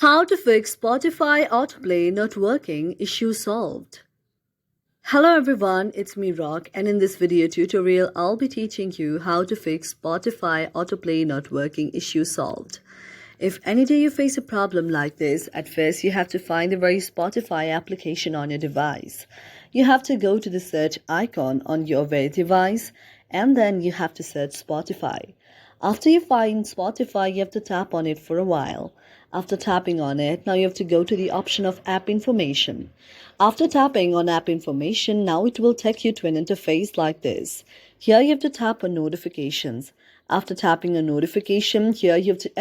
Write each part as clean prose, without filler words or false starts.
How to fix Spotify AutoPlay not working, issue solved. Hello everyone, it's me Rock, and in this video tutorial I'll be teaching you how to fix Spotify AutoPlay not working, issue solved. If any day you face a problem like this, at first you have to find the very Spotify application on your device. You have to go to the search icon on your very device and then you have to search Spotify. After you find Spotify, you have to tap on it for a while. After tapping on it, now you have to go to the option of app information. After tapping on app information, now it will take you to an interface like this. Here you have to tap on notifications. After tapping on notification, here you have to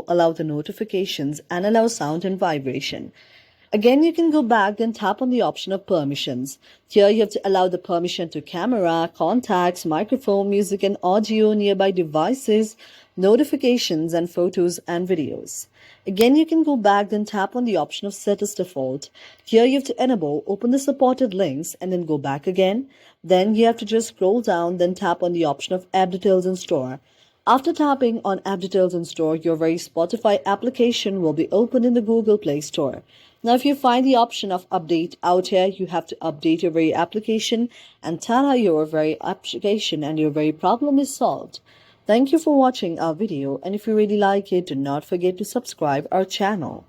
allow the notifications and allow sound and vibration. Again, you can go back and tap on the option of permissions. Here you have to allow the permission to camera, contacts, microphone, music and audio, nearby devices, notifications and photos and videos. Again, you can go back and tap on the option of set as default. Here you have to open the supported links and then go back again. Then you have to just scroll down, then tap on the option of app details and store. After tapping on app details and store, your very Spotify application will be opened in the Google Play Store. Now, if you find the option of update out here, you have to update your very application and ta-da, your very application and your very problem is solved. Thank you for watching our video, and if you really like it, do not forget to subscribe our channel.